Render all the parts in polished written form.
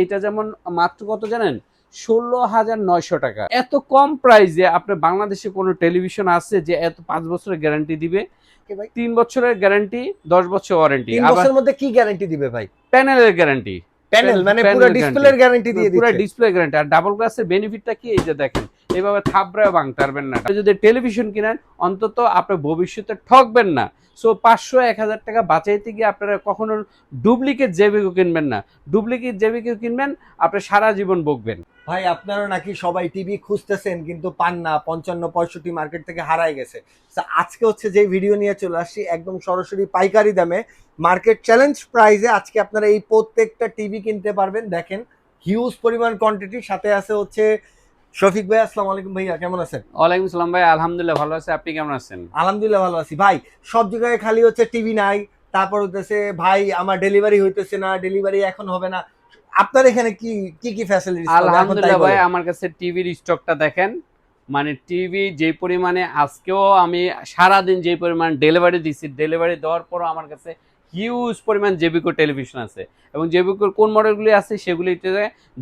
এটা যেমন মাত্র কত জানেন, 16,900 টাকা। এত কম প্রাইসে আপনি বাংলাদেশে কোনো টেলিভিশন আছে যে এত 5 বছরের গ্যারান্টি দিবে? 3 বছরের গ্যারান্টি, 10 বছর ওয়ারেন্টি। 3 বছরের মধ্যে কি গ্যারান্টি দিবে ভাই? প্যানেলের গ্যারান্টি। প্যানেল মানে পুরো ডিসপ্লের গ্যারান্টি দিয়ে দিচ্ছে। পুরো ডিসপ্লে গ্যারান্টি। আর ডাবল গ্লাসের বেনিফিটটা কি, এই যে দেখেন এইভাবে থাবড়ায় ভাঙতে পারবেন না। যদি টেলিভিশন কিনেন অন্তত আপনি ভবিষ্যতে ঠকবেন না। সো 500-1000 টাকা বাঁচাইতে গিয়ে আপনারা কখনো ডুপ্লিকেট জেবিকো কিনবেন না। ডুপ্লিকেট জেবিকো কিনবেন, আপনি সারা জীবন ভুগবেন। ভাই আপনারা নাকি সবাই টিভি খুঁজতেছেন কিন্তু পান না, 55-65 মার্কেট থেকে হারায় গেছে। আজকে হচ্ছে যে ভিডিও নিয়ে চলে আসছি একদম সরাসরি পাইকারি দামে মার্কেট চ্যালেঞ্জ প্রাইসে আজকে আপনারা এই প্রত্যেকটা টিভি কিনতে পারবেন। দেখেন হিউজ পরিমাণ কোয়ান্টিটি, সাথে আছে হচ্ছে শফিক ভাই। আসসালামু আলাইকুম ভাইয়া, কেমন আছেন? ওয়ালাইকুম আসসালাম ভাই, আলহামদুলিল্লাহ ভালো আছি। আপনি কেমন আছেন? আলহামদুলিল্লাহ ভালো আছি ভাই। সব জায়গায় খালি হচ্ছে টিভি নাই, তারপর হইতেছে ভাই আমার ডেলিভারি হইতেছে না, ডেলিভারি এখন হবে না। আপনার এখানে কি কি কি ফ্যাসিলিটিস? আলহামদুলিল্লাহ ভাই, আমার কাছে টিভির স্টকটা দেখেন। মানে টিভি যে পরিমাণে, আজকেও আমি সারাদিন যে পরিমাণ ডেলিভারি দিচ্ছি, ডেলিভারি দেওয়ার পরও আমার কাছে হিউজ পরিমাণ জেবিকো টেলিভিশন আছে। এবং জেবিকোর কোন মডেলগুলি আছে সেগুলিতে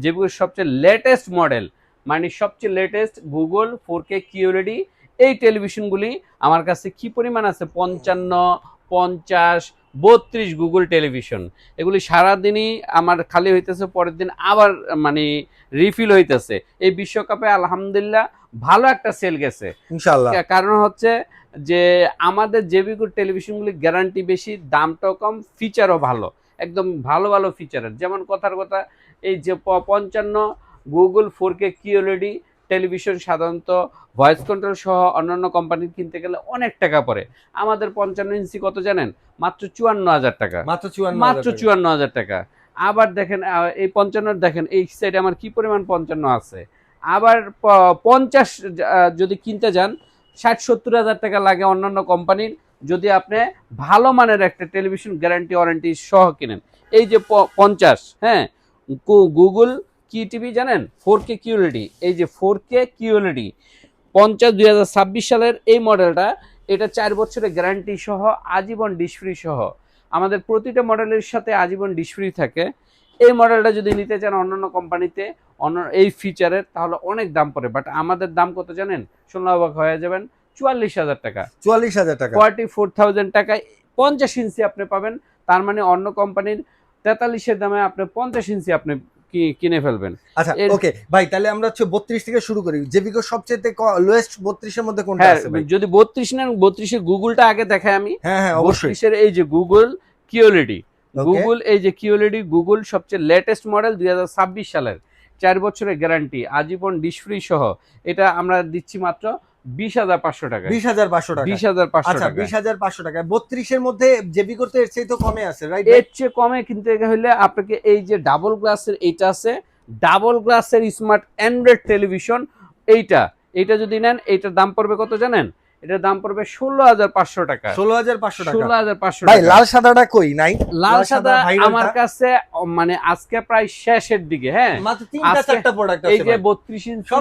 জেবিকোর সবচেয়ে লেটেস্ট মডেল, মানে সবচেয়ে লেটেস্ট গুগল 4K QLED এই টেলিভিশনগুলি আমার কাছে কি পরিমাণ আছে, 55, 50, 32 গুগল টেলিভিশন। এগুলি সারাদিনই আমার খালি হইতেছে, পরের দিন আবার মানে রিফিল হইতেছে। এই বিশ্বকাপে আলহামদুলিল্লাহ ভালো একটা সেল গেছে ইনশাআল্লাহ। কারণ হচ্ছে যে আমাদের জেবিকো টেলিভিশনগুলি গ্যারান্টি বেশি, দামটাও কম, ফিচারও ভালো, একদম ভালো ভালো ফিচারের। যেমন কথার কথা, এই যে 55 গুগল 4K QLED টেলিভিশন সাধারণত ভয়েস কন্ট্রোল সহ অন্যান্য কোম্পানির কিনতে গেলে অনেক টাকা পড়ে। আমাদের 55 ইঞ্চি কত জানেন? মাত্র 54,000 টাকা। মাত্র 54,000 টাকা। আবার দেখেন এই 55 দেখেন এই সাইডে আমার কি পরিমাণ 55 আছে। আবার 50 যদি কিনতে যান 60-70,000 টাকা লাগে অন্যান্য কোম্পানির, যদি আপনি ভালো মানের একটা টেলিভিশন গ্যারান্টি ওয়ারেন্টি সহ কিনেন। এই যে 50, হ্যাঁ, গুগল কি টিভি জানেন? 4K QLED। এই যে 4K QLED 50 2026 সালের এই মডেলটা, এটা 4 বছরের গ্যারান্টি সহ, আজীবন ডিশ ফ্রি সহ। আমাদের প্রতিটা মডেলের সাথে আজীবন ডিশ ফ্রি থাকে। এই মডেলটা যদি নিতে চান অন্যান্য কোম্পানিতে অন্য এই ফিচারের, তাহলে অনেক দাম পড়ে। বাট আমাদের দাম কত জানেন? শুনলে অবাক হয়ে যাবেন, 44,000 টাকা। 44,000 টাকা, 44,000 টাকায় 50 ইঞ্চি আপনি পাবেন। তার মানে অন্য কোম্পানির 43-এর দামে আপনি 50 ইঞ্চি আপনি কিনে ফেলবেন। আচ্ছা ওকে ভাই, তাহলে আমরা হচ্ছে 32 থেকে শুরু করি। জেবিকো সবচেয়ে লোয়েস্ট 32 এর মধ্যে কোনটা আছে ভাই? যদি 32 নেন, 32 এর গুগলটা আগে দেখাই আমি। হ্যাঁ হ্যাঁ অবশ্যই। 32 এর এই যে গুগল QLED, গুগল এই যে QLED গুগল সবচেয়ে লেটেস্ট মডেল 2026 সালের, 4 বছরের গ্যারান্টি, আজীবন ডিশ ফ্রি সহ। এটা আমরা দিচ্ছি মাত্র 20,500 টাকা। 20,500 টাকা। 20,500 আচ্ছা টাকা। 20,500 টাকা। 32 এর মধ্যে জেবিকো তো এর চেয়ে তো কমে আছে, রাইট? এর চেয়ে কমে কিনতে হলে আপনাকে এই যে ডাবল গ্লাসের এইটা আছে, ডাবল গ্লাসের স্মার্ট অ্যান্ড্রয়েড টেলিভিশন, এইটা যদি নেন, এইটার দাম পড়বে কত জানেন? এটার দাম পড়বে 16,500 টাকা। 16,500 টাকা। 16,500 ভাই টাকা। লাল সাদাটা কই নাই? লাল সাদা আমার কাছে মানে আজকে প্রায় শেষের দিকে, হ্যাঁ, মাত্র 3-4টা প্রোডাক্ট আছে। এই যে 32 ইঞ্চি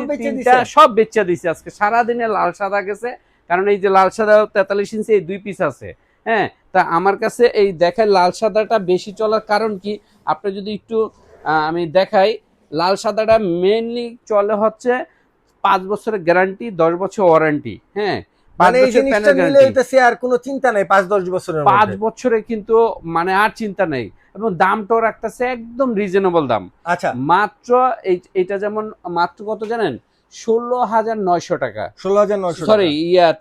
সব বেচা দিছে আজকে সারাদিনে। লাল সাদা গেছে, কারণ এই যে লাল সাদা 43 ইঞ্চি এই 2 পিস আছে, হ্যাঁ। তা আমার কাছে এই দেখায় লাল সাদাটা বেশি চলার কারণ কি, আপনি যদি একটু আমি দেখাই, লাল সাদাটা মেইনলি চলে হচ্ছে 5 বছরের গ্যারান্টি, 10 বছর ওয়ারেন্টি, হ্যাঁ। মানে এই জিনিসটা নিলে হইতাছে আর কোনো চিন্তা নাই 5-10 বছরের মধ্যে। 5 বছরে কিন্তু মানে আর চিন্তা নেই, এবং দামটাও রাখতেছে একদম রিজনেবল দাম। আচ্ছা মাত্র এইটা যেমন মাত্র কত জানেন? 16,900 টাকা। 16,900 টাকা। সরি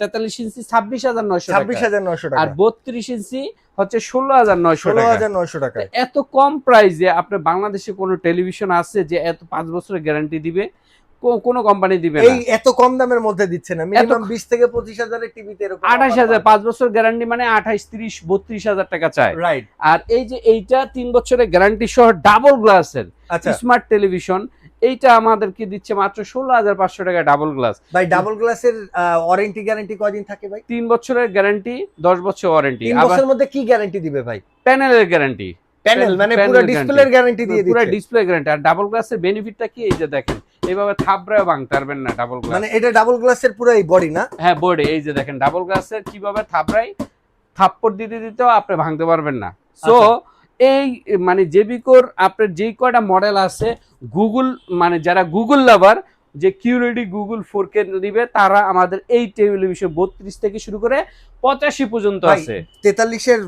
43 ইঞ্চি 26,900 টাকা। 26,900 টাকা। আর 32 ইঞ্চি হচ্ছে 16,900 টাকা। 16,900 টাকা। এত কম প্রাইসে আপনি বাংলাদেশে কোনো টেলিভিশন আছে যে এত 5 বছরের গ্যারান্টি দিবে? কোন কোম্পানি দিবে না। এই এত কম দামের মধ্যে দিচ্ছে না। মিনিমাম 20 থেকে 25,000 এর টিভিতে এরকম 28,000, 5 বছর গ্যারান্টি মানে 28, 30, 32,000 টাকা চায়, রাইট। আর এই যে এইটা 3 বছরের গ্যারান্টি সহ ডাবল গ্লাসের স্মার্ট টেলিভিশন, এইটা আমাদেরকে দিচ্ছে মাত্র 16,500 টাকা ডাবল গ্লাস। ভাই ডাবল গ্লাসের ওয়ারেন্টি গ্যারান্টি কয়দিন থাকে ভাই? 3 বছরের গ্যারান্টি, 10 বছর ওয়ারেন্টি। 3 বছরের মধ্যে কি গ্যারান্টি দিবে ভাই? প্যানেলের গ্যারান্টি। প্যানেল মানে পুরো ডিসপ্লের গ্যারান্টি দিয়ে দিচ্ছে। পুরো ডিসপ্লে গ্যারান্টি। আর ডাবল গ্লাসের বেনিফিটটা কি, এই যে দেখেন এইভাবে থাবড়ায় ভাঙতে পারবেন না ডাবল গ্লাস। মানে এটা ডাবল গ্লাসের পুরো এই বডি না? হ্যাঁ বডি। এই যে দেখেন ডাবল গ্লাসের কিভাবে থাবড়াই, থাপ্পড় দিতে দিতেও আপনি ভাঙতে পারবেন না। সো এই মানে জেবিকোর আপনার যেই কয়টা মডেল আছে গুগল মানে যারা গুগল লাভার যে কিউরেডি গুগল 4K নিবে তারা আমাদের এই টেলিভিশন 32 থেকে শুরু করে 85 পর্যন্ত ভাই আছে। 43-এর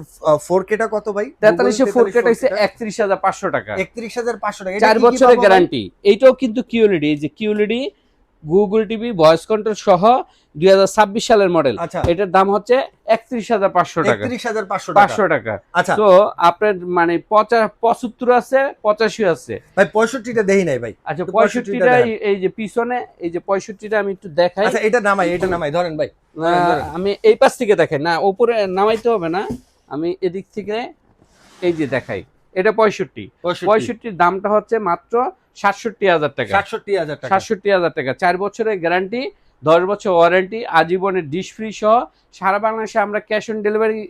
4K টা কত ভাই? 43 4K টা হচ্ছে 31,500 টাকা, 31,500 টাকা। 4 বছরের গ্যারান্টি। এইটাও কিন্তু কিউএলইডি, এই যে QLED Google TV voice control সহ 2026 সালের মডেল। আচ্ছা, এটার দাম হচ্ছে 31,500 টাকা, 31,500 টাকা। 500 টাকা। আচ্ছা, তো আপনার মানে 75 আছে, 85 আছে। ভাই 65টা দেই নাই ভাই। আচ্ছা, একটু 65টা দেখান। এই যে পিছনে এই যে 65টা আমি একটু দেখাই। আচ্ছা, এটা নামাই ধরেন ভাই। ধরেন। আমি এই পাশ থেকে দেখাই না, উপরে নামাইতে হবে না, আমি এদিক থেকে এই যে দেখাই। এটা 65 দামটা হচ্ছে মাত্র 67,000 টাকা, 67,000 টাকা। 67,000 টাকা। 4 বছরের গ্যারান্টি, 10 বছর ওয়ারেন্টি, আজীবনের ডিশ ফ্রি সহ সারা বাংলাদেশে আমরা ক্যাশ অন ডেলিভারি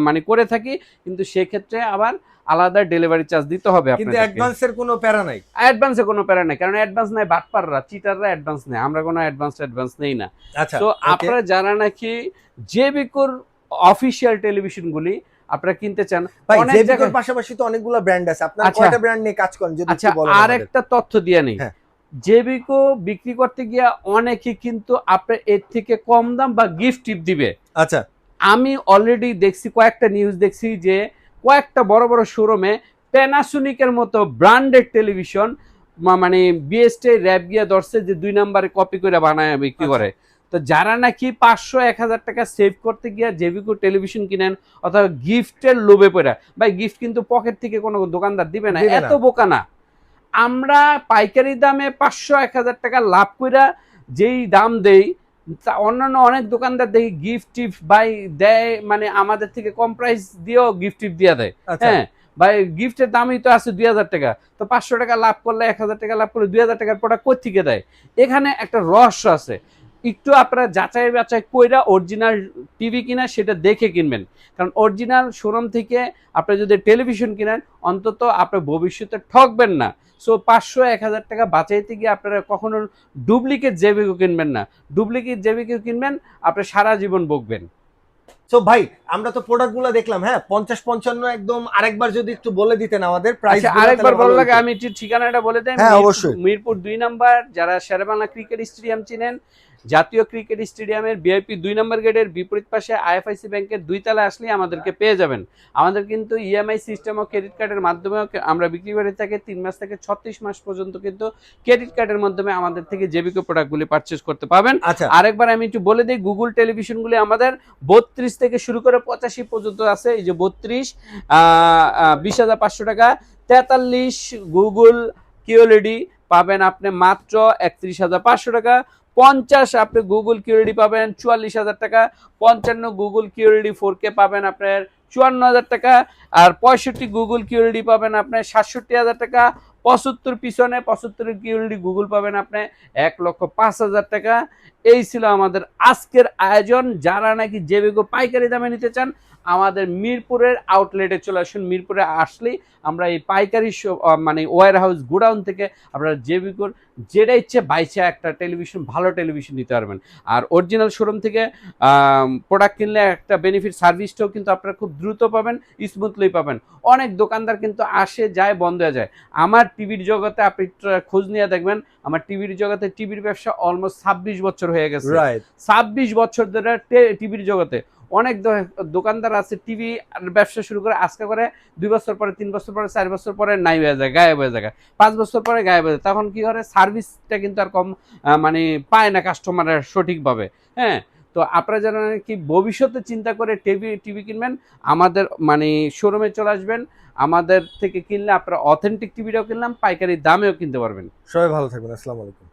মানে করে থাকি, কিন্তু সেক্ষেত্রে আবার আলাদা ডেলিভারি চার্জ দিতে হবে কিন্তু আপনাদেরকে। অ্যাডভান্সের কোনো প্যারা নাই। অ্যাডভান্সে কোনো প্যারা নাই, কারণ অ্যাডভান্স নাই বাটপাররা, চিটাররা অ্যাডভান্স নেই, আমরা কোনো অ্যাডভান্স নেই না। আচ্ছা, তো ওকে। আপনারা যারা নাকি জেবিকোর অফিসিয়াল টেলিভিশনগুলি আপনারা কিনতে চান, ভাই অনেক জেবিকোর জায়গায়। পাশাপাশি তো অনেকগুলো ব্র্যান্ড আছে। আপনারা আচ্ছা। কয়টা ব্র্যান্ড নিয়ে কাজ করেন যদি আচ্ছা, একটু বলেন আর আমাদের? একটা তথ্য দিয়ে নেই। হ্যাঁ। জেবিকো বিক্রি করতে গিয়া অনেকে কিন্তু আপনার এর থেকে কম দাম বা গিফট টিপ দিবে। আচ্ছা, আমি অলরেডি দেখছি, কয়েকটা নিউজ দেখছি যে কয়েকটা বড় বড় শোরুমে প্যানাসোনিকের মতো ব্র্যান্ডেড টেলিভিশন মানে বিএসটি র্যাপ গিয়া ধরছে যে 2 নম্বরে কপি করে বানায় বিক্রি করে। তো যারা নাকি 500-1000 টাকা সেভ করতে গিয়া জেবিকো টেলিভিশন কিনেন অথবা গিফটের লোভে পড়া, ভাই গিফট কিন্তু পকেট থেকে কোনো দোকানদার দিবে না, দিবে না। এত বোকা না। আমরা পাইকারি দামে 500-1000 টাকা লাভ কইরা যেই দাম দেই, অন্যান্য অনেক দোকানদার দেখি গিফট টিপ বাই দেয়, মানে আমাদের থেকে কম প্রাইস দিয়েও গিফট টিপ দিয়ে দেয়। আচ্ছা। হ্যাঁ ভাই, গিফটের দামই তো আছে 2,000 টাকা, তো 500 টাকা লাভ করলে 1,000 টাকা লাভ করলে 2,000 টাকার প্রোডাক্ট কই থেকে দেয়? এখানে একটা রহস্য আছে। একটু আপনারা যাচাই বাছাই কইরা অরিজিনাল টিভি কিনা সেটা দেখে কিনবেন, কারণ অরিজিনাল শোরুম থেকে আপনি যদি টেলিভিশন কিনেন অন্তত আপনার ভবিষ্যতে ঠকবেন না। সো 500-1000 টাকা বাঁচাইতে গিয়ে আপনারা কখনো ডুপ্লিকেট জেবিকো কিনবেন না। ডুপ্লিকেট জেবিকো কিনবেন, আপনি সারা জীবন ভুগবেন। সো ভাই আমরা তো প্রোডাক্টগুলো দেখলাম, হ্যাঁ 50-55 একদম। আরেকবার যদি একটু বলে দিতেন আমাদের প্রাইস। আচ্ছা, আরেকবার ভালো লাগে আমি একটু ঠিকানাটা বলে দেই। হ্যাঁ, অবশ্যই। মিরপুর 2 নাম্বার, যারা শেরেবাংলা ক্রিকেট স্টেডিয়াম চিনেন, জাতীয় ক্রিকেট স্টেডিয়ামের ভিআইপি 2 নম্বর গেটের বিপরীত পাশে আইএফআইসি ব্যাংকের 2 তলায় আসলে আমাদেরকে পেয়ে যাবেন। আমাদের কিন্তু ইএমআই সিস্টেম ও ক্রেডিট কার্ডের মাধ্যমেও আমরা বিক্রি করে থাকি। 3 মাস থেকে 36 মাস পর্যন্ত কিন্তু ক্রেডিট কার্ডের মাধ্যমে আমাদের থেকে জেবিকো প্রোডাক্টগুলি পারচেজ করতে পাবেন। আচ্ছা, আরেকবার আমি একটু বলে দিই, গুগল টেলিভিশনগুলি আমাদের 32 থেকে শুরু করে 85 পর্যন্ত আছে। এই যে 32 20,500 টাকা, 43 গুগল কিউএলইডি পাবেন আপনি মাত্র 31,500 টাকা, 50 আপনি গুগল কিউএলইডি পাবেন 44,000 টাকা, 55 গুগল কিউএলইডি 4K পাবেন আপনার 54,000 টাকা, আর 65 গুগল কিউএলইডি পাবেন আপনার 67,000 টাকা, 75 পিছনে 75 কিউএলইডি গুগল পাবেন আপনি 1,05,000 টাকা। এই ছিল আমাদের আজকের আয়োজন। যারা নাকি জেবিকো পাইকারি দামে নিতে চান আমাদের মিরপুরের আউটলেটে চলে আসুন। মিরপুরে আসলেই আমরা এই পাইকারি মানে ওয়্যার হাউস গোডাউন থেকে আপনারা জেবিকোর যেটা ইচ্ছে বাইচে একটা টেলিভিশন, ভালো টেলিভিশন নিতে পারবেন। আর অরিজিনাল শোরুম থেকে প্রোডাক্ট কিনলে একটা বেনিফিট সার্ভিসটাও কিন্তু আপনারা খুব দ্রুত পাবেন, স্মুথলি পাবেন। অনেক দোকানদার কিন্তু আসে যায়, বন্ধ হয়ে যায়। আমার টিভির জগতে আপনি খোঁজ নিয়ে দেখবেন, আমার টিভির জগতে টিভির ব্যবসা অলমোস্ট 26 বছর হয়ে গেছে। রাইট। 26 বছর ধরে টিভির জগতে অনেক দোকানদার আছে টিভি ব্যবসা শুরু করে আজকে করে 2 বছর পরে, 3 বছর পরে, 4 বছর পরে নাই হয়ে যায়, গায়েব হয়ে যায়, 5 বছর পরে গায়েব হয়ে যায়। তখন কি করে, সার্ভিসটা কিন্তু আর কম মানে পায় না কাস্টমারের সঠিকভাবে। হ্যাঁ, তো আপনারা যারা কি ভবিষ্যতে চিন্তা করে টিভি কিনবেন, আমাদের মানে শোরুমে চলে আসবেন। আমাদের থেকে কিনলে আপনারা অথেন্টিক টিভিটাও কিনলাম, পাইকারি দামেও কিনতে পারবেন। সবাই ভালো থাকবেন। আসসালামু আলাইকুম।